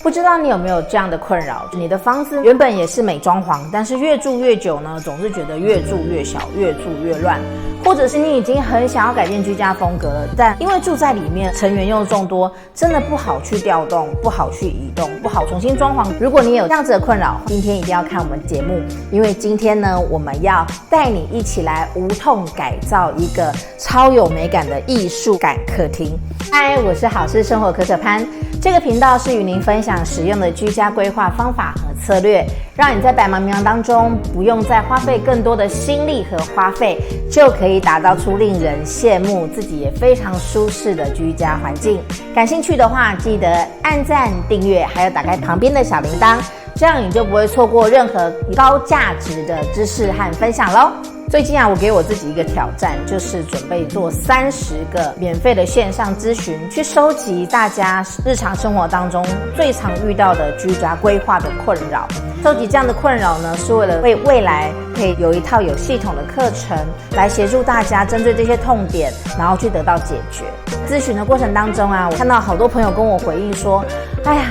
不知道你有没有这样的困扰，你的房子原本也是美装潢，但是越住越久呢，总是觉得越住越小，越住越乱，或者是你已经很想要改变居家风格了，但因为住在里面成员又众多，真的不好去调动，不好去移动，不好重新装潢。如果你有这样子的困扰，今天一定要看我们节目，因为今天呢，我们要带你一起来无痛改造一个超有美感的艺术感客厅。嗨，我是好事生活可可潘，这个频道是与您分享实用的居家规划方法和策略，让你在百忙迷茫当中不用再花费更多的心力和花费，就可以打造出令人羡慕、自己也非常舒适的居家环境。感兴趣的话，记得按赞、订阅，还有打开旁边的小铃铛，这样你就不会错过任何高价值的知识和分享咯。最近我给我自己一个挑战，就是准备做30个免费的线上咨询，去收集大家日常生活当中最常遇到的居家规划的困扰。收集这样的困扰呢，是为了为未来可以有一套有系统的课程来协助大家针对这些痛点，然后去得到解决。咨询的过程当中我看到好多朋友跟我回应说，哎呀，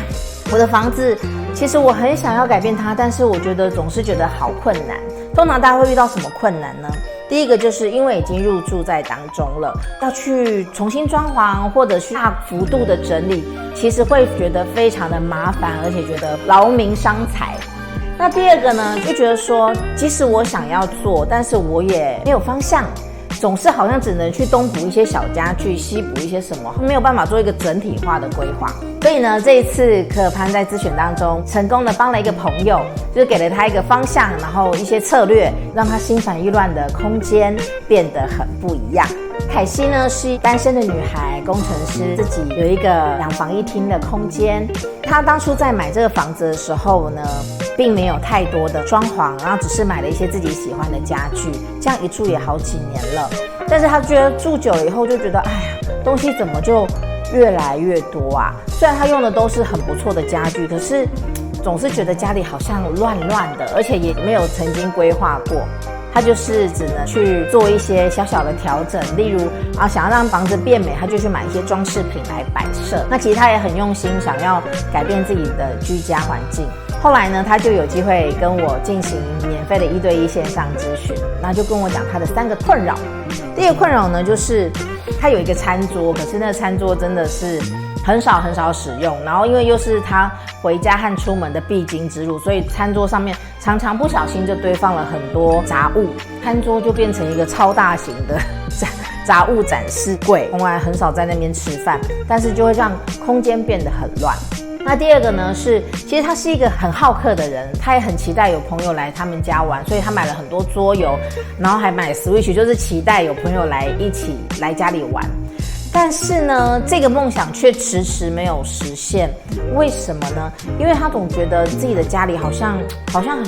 我的房子其实我很想要改变它，但是我总是觉得好困难。通常大家会遇到什么困难呢？第一个就是因为已经入住在当中了，要去重新装潢或者去大幅度的整理，其实会觉得非常的麻烦，而且觉得劳民伤财。那第二个呢，就觉得说，即使我想要做，但是我也没有方向，总是好像只能去东补一些小家具，西补一些什么，没有办法做一个整体化的规划。所以呢，这一次可可潘在咨询当中成功的帮了一个朋友，就是给了他一个方向，然后一些策略，让他心烦意乱的空间变得很不一样。凯西呢是单身的女孩，工程师，自己有一个2房1厅的空间。她当初在买这个房子的时候呢，并没有太多的装潢，然后只是买了一些自己喜欢的家具，这样一住也好几年了。但是她觉得住久了以后就觉得，哎呀，东西怎么就越来越多啊？虽然她用的都是很不错的家具，可是总是觉得家里好像乱乱的，而且也没有曾经规划过。他就是只能去做一些小小的调整，例如想要让房子变美，他就去买一些装饰品来摆设。那其实他也很用心，想要改变自己的居家环境。后来呢，他就有机会跟我进行免费的1对1线上咨询，然后就跟我讲他的3个困扰。第一个困扰呢，就是他有一个餐桌，可是那个餐桌真的是很少使用，然后因为又是他回家和出门的必经之路，所以餐桌上面常常不小心就堆放了很多杂物，餐桌就变成一个超大型的杂物展示柜。从来很少在那边吃饭，但是就会让空间变得很乱。那第二个呢是，其实他是一个很好客的人，他也很期待有朋友来他们家玩，所以他买了很多桌游，然后还买 Switch， 就是期待有朋友一起来家里玩。但是呢，这个梦想却迟迟没有实现。为什么呢？因为他总觉得自己的家里好像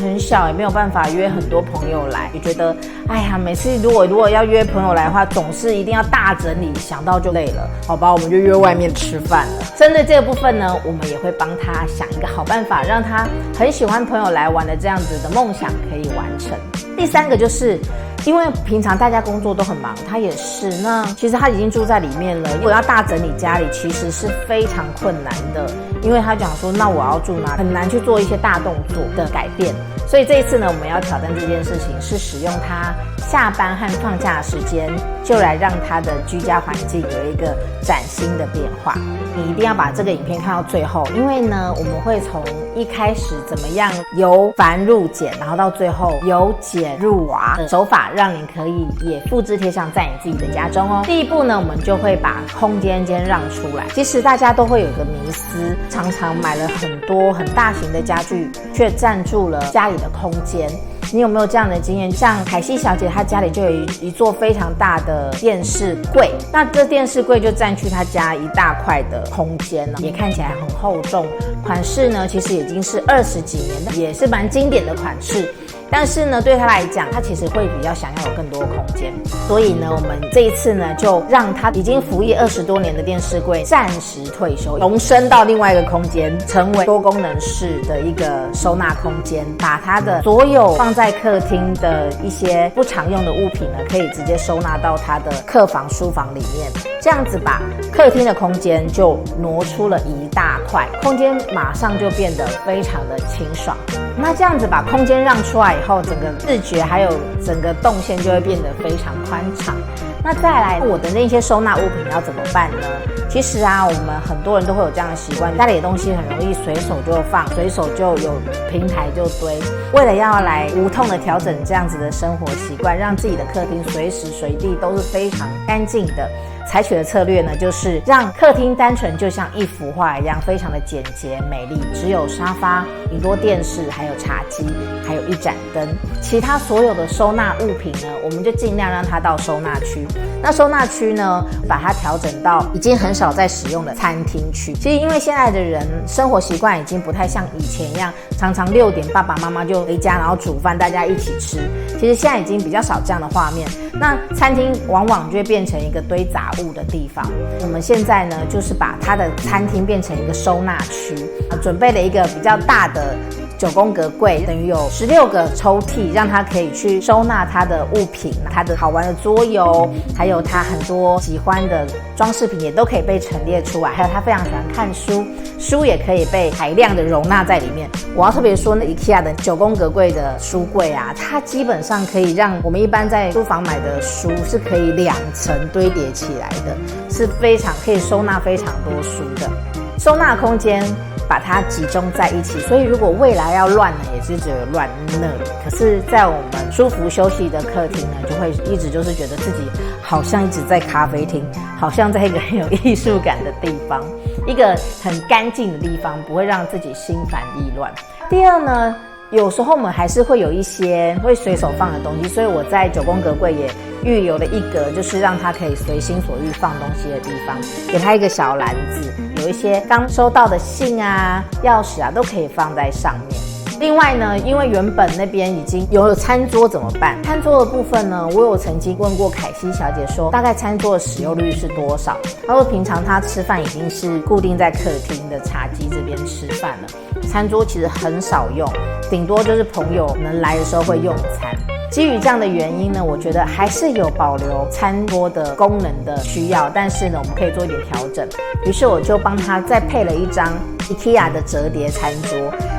很小，也没有办法约很多朋友来，也觉得哎呀，每次如果要约朋友来的话，总是一定要大整理，想到就累了。好吧，我们就约外面吃饭了。针对这个部分呢，我们也会帮他想一个好办法，让他很喜欢朋友来玩的这样子的梦想可以完成。第3个就是因为平常大家工作都很忙，他也是，那其实他已经住在里面了，如果要大整理家里其实是非常困难的，因为他讲说，那我要住哪，很难去做一些大动作的改变。所以这一次呢，我们要挑战这件事情，是使用他下班和放假的时间，就来让他的居家环境有一个崭新的变化。你一定要把这个影片看到最后，因为呢，我们会从一开始怎么样由繁入简，然后到最后由简入华的手法，让你可以也复制贴上在你自己的家中哦。第一步呢，我们就会把空间先让出来。其实大家都会有个迷思，常常买了很多很大型的家具，却占住了家里的空间。你有没有这样的经验？像凯西小姐她家里就有一座非常大的电视柜，那这电视柜就占据她家一大块的空间，也看起来很厚重。款式呢，其实已经是20几年的，也是蛮经典的款式。但是呢，对他来讲，他其实会比较想要有更多的空间，所以呢，我们这一次呢，就让他已经服役20多年的电视柜暂时退休，荣升到另外一个空间，成为多功能式的一个收纳空间，把他的所有放在客厅的一些不常用的物品呢，可以直接收纳到他的客房、书房里面。这样子把客厅的空间就挪出了一大块，空间马上就变得非常的清爽。那这样子把空间让出来以后，整个视觉还有整个动线就会变得非常宽敞。那再来，我的那些收纳物品要怎么办呢？其实啊，我们很多人都会有这样的习惯，家里的东西很容易随手就放，随手就有平台就堆。为了要来无痛的调整这样子的生活习惯，让自己的客厅随时随地都是非常干净的，采取的策略呢，就是让客厅单纯就像一幅画一样，非常的简洁美丽，只有沙发、顶多电视，还有茶几，还有一盏灯。其他所有的收纳物品呢，我们就尽量让它到收纳区。那收纳区呢，把它调整到已经很少在使用的餐厅区。其实因为现在的人生活习惯已经不太像以前一样，常常6点爸爸妈妈就回家，然后煮饭大家一起吃。其实现在已经比较少这样的画面。那餐厅往往就会变成一个堆杂物的地方。我们现在呢，就是把它的餐厅变成一个收纳区，准备了一个比较大的9宫格柜，等于有16个抽屉，让他可以去收纳他的物品，他的好玩的桌游，还有他很多喜欢的装饰品也都可以被陈列出来，还有他非常喜欢看书，书也可以被海量的容纳在里面。我要特别说，那 IKEA 的9宫格柜的书柜啊，它基本上可以让我们一般在书房买的书是可以2层堆叠起来的，是非常可以收纳非常多书的。收纳空间把它集中在一起，所以如果未来要乱呢，也是只有乱那里。可是在我们舒服休息的客厅呢，就会一直就是觉得自己好像一直在咖啡厅，好像在一个很有艺术感的地方，一个很干净的地方，不会让自己心烦意乱。第二呢，有时候我们还是会有一些会随手放的东西，所以我在9宫格柜也预留了一格，就是让它可以随心所欲放东西的地方，给它一个小篮子，有一些刚收到的信啊、钥匙啊都可以放在上面。另外呢，因为原本那边已经有餐桌怎么办？餐桌的部分呢，我有曾经问过凯西小姐说，大概餐桌的使用率是多少？她说平常她吃饭已经是固定在客厅的茶几这边吃饭了，餐桌其实很少用，顶多就是朋友能来的时候会用餐。基于这样的原因呢，我觉得还是有保留餐桌的功能的需要，但是呢，我们可以做一点调整。于是我就帮他再配了一张 IKEA 的折叠餐桌。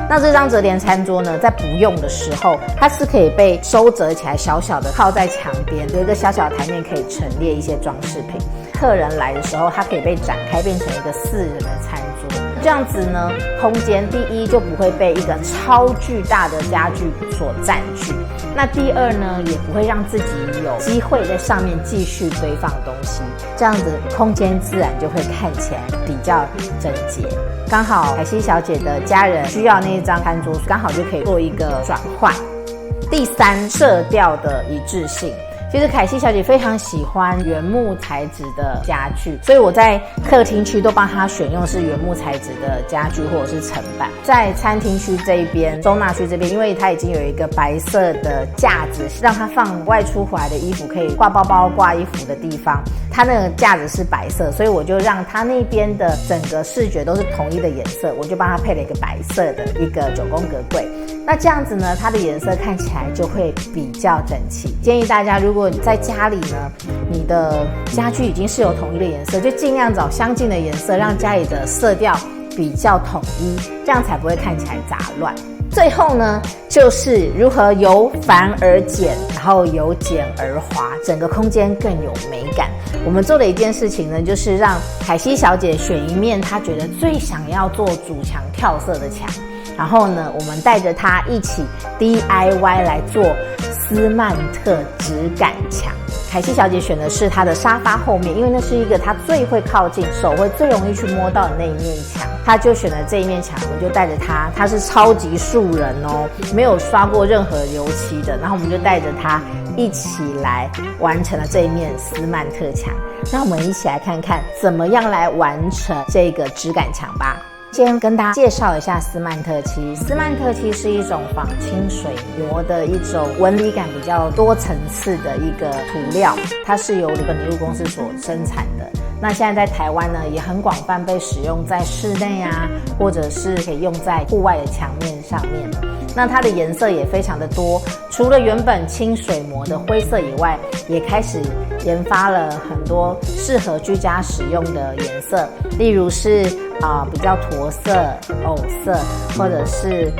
那这张折叠餐桌呢，在不用的时候，它是可以被收折起来，小小的靠在墙边，有一个小小的台面可以陈列一些装饰品。客人来的时候，它可以被展开，变成一个4人的餐桌。这样子呢，空间第一就不会被一个超巨大的家具所占据。那第二呢，也不会让自己有机会在上面继续堆放东西，这样子空间自然就会看起来比较整洁。刚好凯西小姐的家人需要那一张餐桌，刚好就可以做一个转换。第三，色调的一致性。其实凯西小姐非常喜欢原木材质的家具，所以我在客厅区都帮她选用是原木材质的家具或者是层板。在餐厅区这一边、收纳区这边，因为它已经有一个白色的架子，让它放外出回来的衣服可以挂包包、挂衣服的地方。它那个架子是白色，所以我就让它那边的整个视觉都是统一的颜色，我就帮它配了一个白色的一个9宫格柜。那这样子呢，它的颜色看起来就会比较整齐。建议大家，如果在家里呢，你的家具已经是有统一的颜色，就尽量找相近的颜色，让家里的色调比较统一，这样才不会看起来杂乱。最后呢，就是如何由繁而简，然后由简而华，整个空间更有美感。我们做的一件事情呢，就是让凯西小姐选一面她觉得最想要做主墙跳色的墙，然后呢，我们带着她一起 DIY 来做斯曼特质感墙。凯西小姐选的是她的沙发后面，因为那是一个她最会靠近、手会最容易去摸到的那一面墙，她就选了这一面墙。我就带着她是超级素人哦，没有刷过任何油漆的，然后我们就带着她一起来完成了这一面斯曼特墙。让我们一起来看看怎么样来完成这个质感墙吧。先跟大家介绍一下斯曼特漆。斯曼特漆是一种仿清水磨的一种纹理感比较多层次的一个涂料，它是由日本泥路公司所生产的。那现在在台湾呢，也很广泛被使用在室内啊，或者是可以用在户外的墙面上面。那它的颜色也非常的多，除了原本清水膜的灰色以外，也开始研发了很多适合居家使用的颜色，例如是比较驼色、藕色，或者是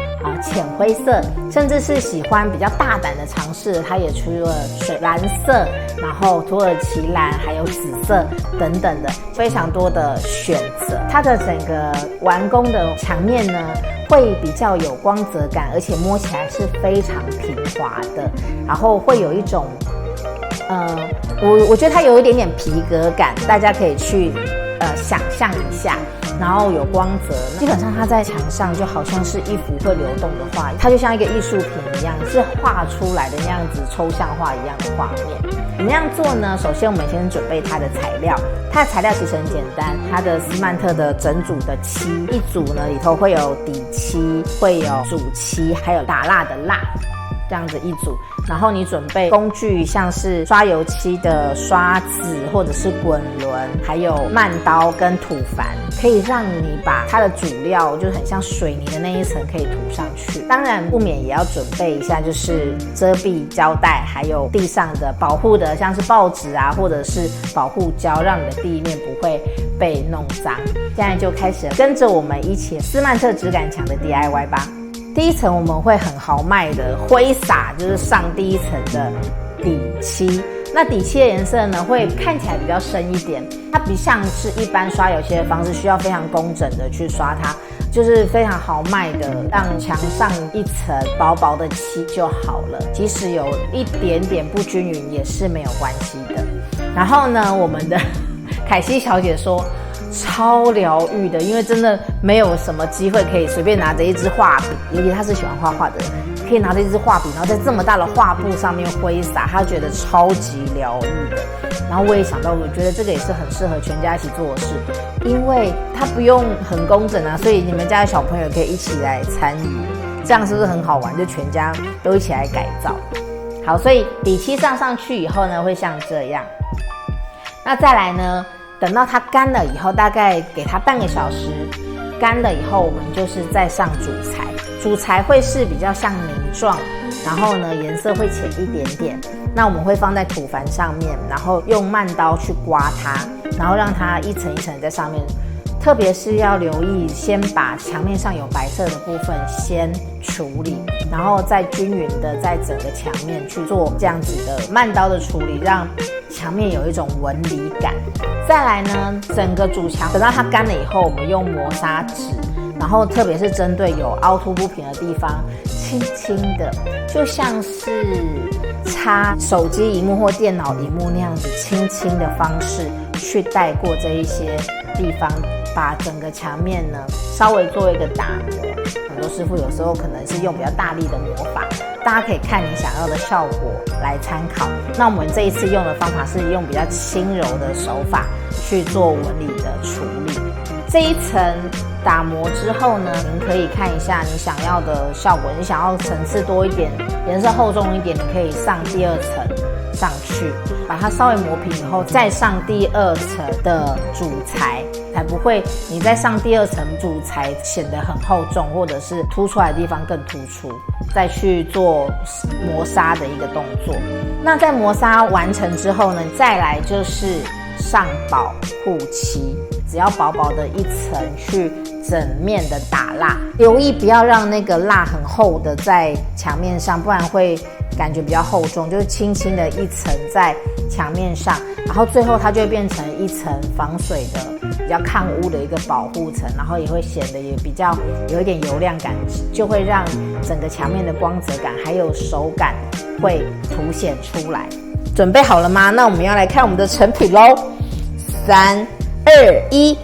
浅灰色，甚至是喜欢比较大胆的尝试，它也出了水蓝色，然后土耳其蓝，还有紫色等等的非常多的选择。它的整个完工的墙面呢，会比较有光泽感，而且摸起来是非常平滑的，然后会有一种我觉得它有一点点皮革感，大家可以去想象一下。然后有光泽，基本上它在墙上就好像是一幅会流动的画，它就像一个艺术品一样，是画出来的那样子抽象画一样的画面。怎么样做呢？首先我们先准备它的材料，它的材料其实很简单，它的斯曼特的整组的漆，一组呢里头会有底漆，会有主漆，还有打蜡的蜡，这样子一组。然后你准备工具，像是刷油漆的刷子或者是滚轮，还有慢刀跟土矾，可以让你把它的主料就是很像水泥的那一层可以涂上去。当然不免也要准备一下就是遮蔽胶带，还有地上的保护的像是报纸啊，或者是保护胶，让你的地面不会被弄脏。现在就开始跟着我们一起斯曼特质感墙的 DIY 吧。第一层我们会很豪迈的挥洒，就是上第一层的底漆。那底漆的颜色呢，会看起来比较深一点，它不像是一般刷油漆的方式，需要非常工整的去刷它，就是非常豪迈的让墙上一层薄薄的漆就好了，即使有一点点不均匀也是没有关系的。然后呢，我们的凯西小姐说超疗愈的，因为真的没有什么机会可以随便拿着一支画笔，尤其他是喜欢画画的人，可以拿着一支画笔，然后在这么大的画布上面挥洒，他觉得超级疗愈的。然后我也想到，我觉得这个也是很适合全家一起做的事，因为它不用很工整啊，所以你们家的小朋友可以一起来参与，这样是不是很好玩？就全家都一起来改造。好，所以底漆上去以后呢，会像这样。那再来呢，等到它干了以后，大概给它半个小时，干了以后，我们就是再上主材。主材会是比较像泥状，然后呢颜色会浅一点点。那我们会放在土矾上面，然后用慢刀去刮它，然后让它一层一层在上面。特别是要留意，先把墙面上有白色的部分先处理，然后再均匀的在整个墙面去做这样子的慢凹的处理，让墙面有一种纹理感。再来呢，整个主墙等到它干了以后，我们用磨砂纸，然后特别是针对有凹凸不平的地方，轻轻的，就像是擦手机萤幕或电脑萤幕那样子，轻轻的方式去带过这一些地方，把整个墙面呢稍微做一个打磨。很多师傅有时候可能是用比较大力的磨法，大家可以看你想要的效果来参考。那我们这一次用的方法是用比较轻柔的手法去做纹理的处理。这一层打磨之后呢，您可以看一下你想要的效果。你想要层次多一点，颜色厚重一点，你可以上第二层上去，把它稍微磨平以后，再上第二层的主材，才不会你再上第二层主材显得很厚重，或者是凸出来的地方更突出，再去做磨砂的一个动作。那在磨砂完成之后呢，再来就是上保护漆，只要薄薄的一层去整面的打蜡，留意不要让那个蜡很厚的在墙面上，不然会感觉比较厚重，就是轻轻的一层在墙面上，然后最后它就会变成一层防水的比较抗污的一个保护层，然后也会显得也比较有一点油亮感，就会让整个墙面的光泽感还有手感会凸显出来。准备好了吗？那我们要来看我们的成品咯。3、2、1。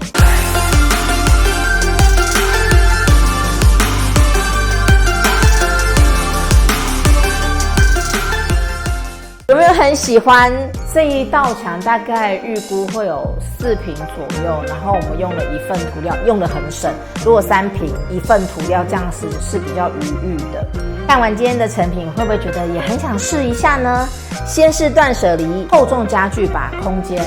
有没有很喜欢这一道墙？大概预估会有4坪左右，然后我们用了1份涂料，用得很省。如果3坪1份涂料，这样是比较余裕的。看完今天的成品，会不会觉得也很想试一下呢？先是断舍离，厚重家具把空间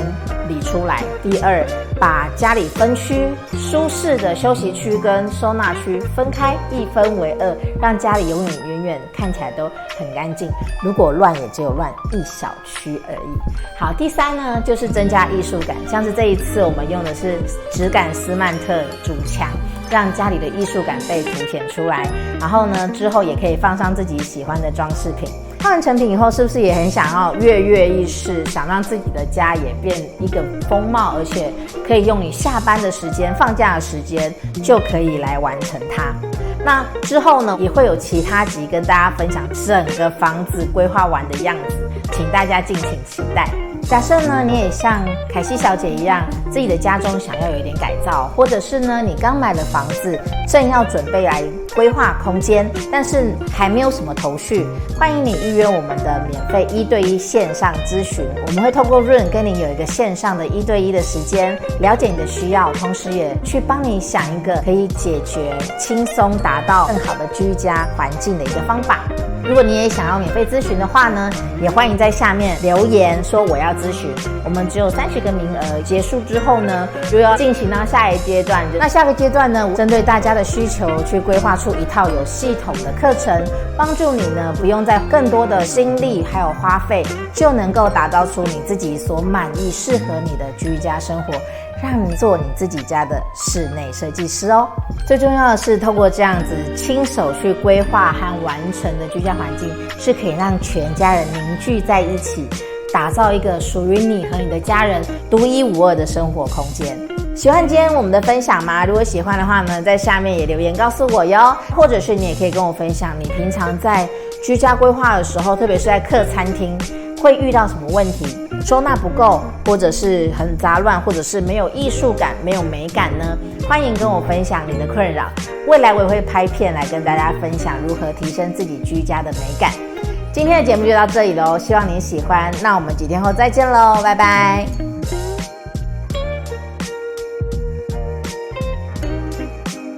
理出来。第二，把家里分区，舒适的休息区跟收纳区分开，一分为二，让家里永远远远看起来都很干净。如果乱，也只有乱一小区而已。好，第三呢，就是增加艺术感，像是这一次我们用的是质感斯曼特主墙，让家里的艺术感被凸显出来。然后呢，之后也可以放上自己喜欢的装饰品。看完成品以后，是不是也很想要跃跃欲试，想让自己的家也变一个风貌，而且可以用你下班的时间、放假的时间就可以来完成它？那之后呢，也会有其他集跟大家分享整个房子规划完的样子，请大家敬请期待。假设呢，你也像凯西小姐一样，自己的家中想要有一点改造，或者是呢，你刚买了房子，正要准备来规划空间，但是还没有什么头绪，欢迎你预约我们的免费1对1线上咨询。我们会透过 Zoom 跟你有一个线上的1对1的时间，了解你的需要，同时也去帮你想一个可以解决、轻松达到更好的居家环境的一个方法。如果你也想要免费咨询的话呢，也欢迎在下面留言说我要咨询。我们只有30个名额，结束之后呢，就要进行到下一阶段。那下个阶段呢，针对大家的需求去规划出一套有系统的课程，帮助你呢不用再更多的心力还有花费，就能够打造出你自己所满意、适合你的居家生活，让你做你自己家的室内设计师哦。最重要的是，透过这样子亲手去规划和完成的居家环境，是可以让全家人凝聚在一起，打造一个属于你和你的家人独一无二的生活空间。喜欢今天我们的分享吗？如果喜欢的话呢，在下面也留言告诉我哟。或者是你也可以跟我分享，你平常在居家规划的时候，特别是在客餐厅，会遇到什么问题？收纳不够，或者是很杂乱，或者是没有艺术感、没有美感呢？欢迎跟我分享你的困扰。未来我也会拍片来跟大家分享如何提升自己居家的美感。今天的节目就到这里咯，希望你喜欢。那我们几天后再见咯，拜拜。